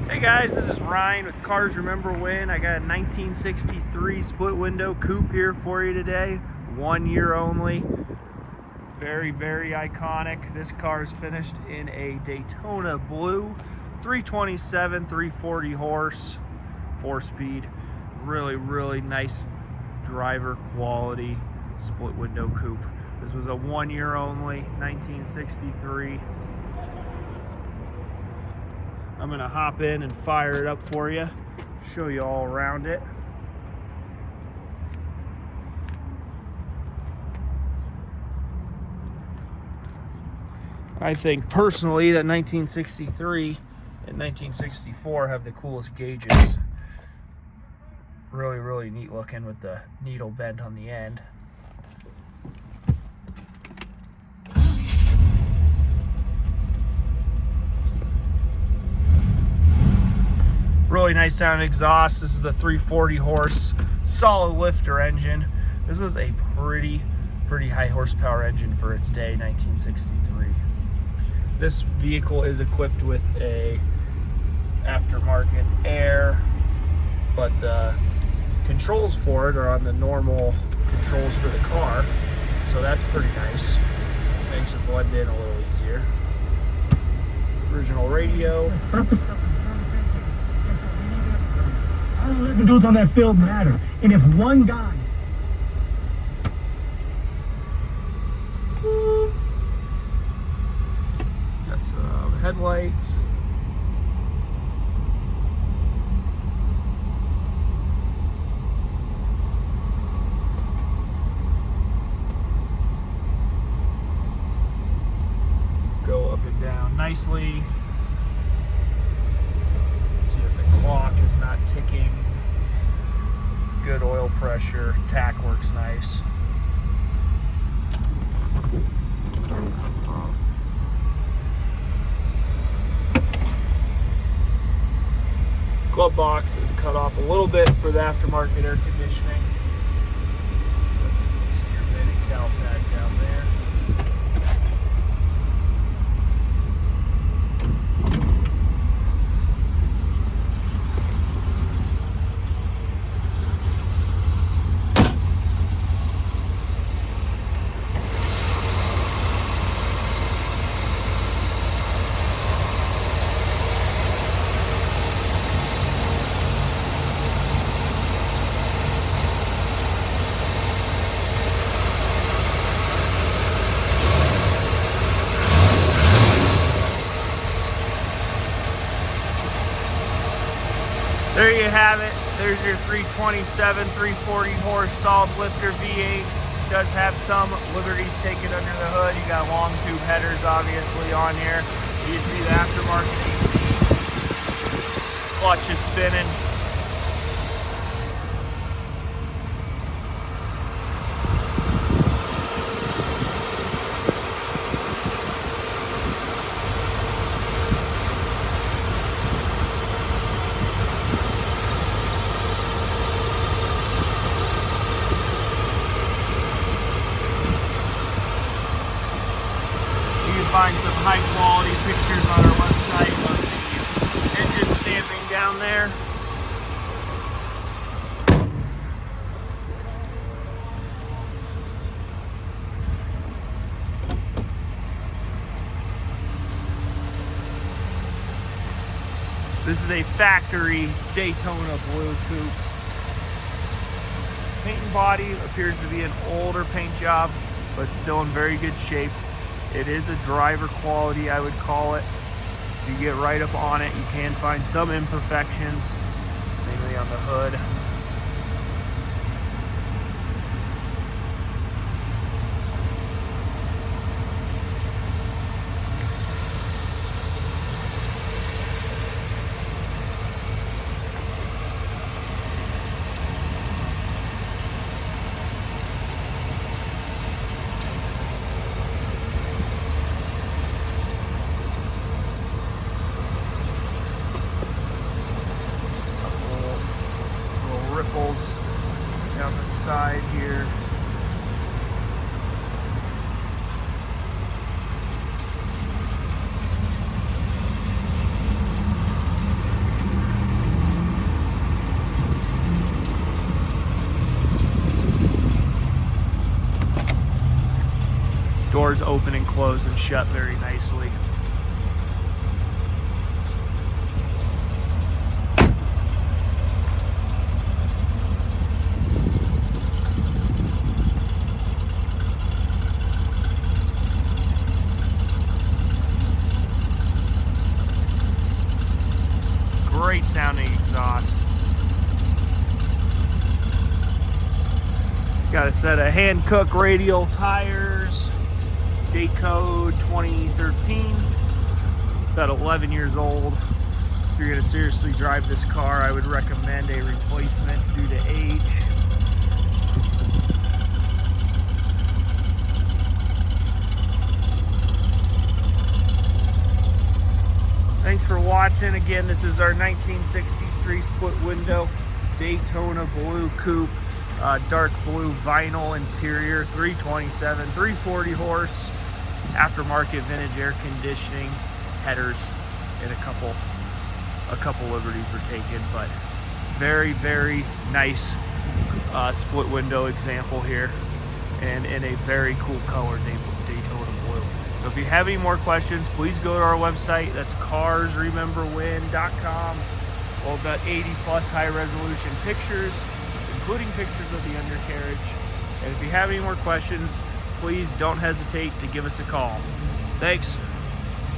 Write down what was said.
Hey guys, this is Ryan with Cars Remember When. I got a 1963 split window coupe here for you today. 1 year only. Very, very iconic. This car is finished in a Daytona Blue. 327, 340 horse, 4-speed. Really, really nice driver quality split window coupe. This was a 1 year only, 1963. I'm gonna hop in and fire it up for you, show you all around it. I think personally that 1963 and 1964 have the coolest gauges. Really, really neat looking with the needle bent on the end. Really nice sounding exhaust. This is the 340 horse solid lifter engine. This was a pretty high horsepower engine for its day, 1963. This vehicle is equipped with a Aftermarket A, but the controls for it are on the normal controls for the car, so that's pretty nice. Makes it blend in a little easier. Original radio. All the living dudes on that field matter. And if one guy... Got some headlights. Go up and down nicely. See if the clock is not ticking. Good oil pressure. Tack works nice. Glove box is cut off a little bit for the aftermarket air conditioning. See your mini cowl pad down there. There you have it. There's your 327, 340 horse solid lifter V8. Does have some liberties taken under the hood. You got long tube headers obviously on here. You can see the aftermarket AC. Clutch is spinning. Find some high quality pictures on our website of the engine stamping down there. This is a factory Daytona Blue coupe. Paint and body appears to be an older paint job, but still in very good shape. It is a driver quality, I would call it. If you get right up on it, you can find some imperfections, mainly on the hood. Ripples down the side here. doors open and close and shut very nicely. Great sounding exhaust. Got a set of Hankook radial tires, date code 2013, about 11 years old. If you're going to seriously drive this car, I would recommend a replacement due to age. Thanks for watching. Again, this is our 1963 split window Daytona Blue Coupe. Dark blue vinyl interior, 327, 340 horse, aftermarket vintage air conditioning, headers, and a couple liberties were taken, but very, very nice split window example here, and in a very cool color, Daytona Blue. So if you have any more questions, please go to our website. That's carsrememberwhen.com. Well, about 80 plus high resolution pictures, including pictures of the undercarriage. And if you have any more questions, please don't hesitate to give us a call. Thanks.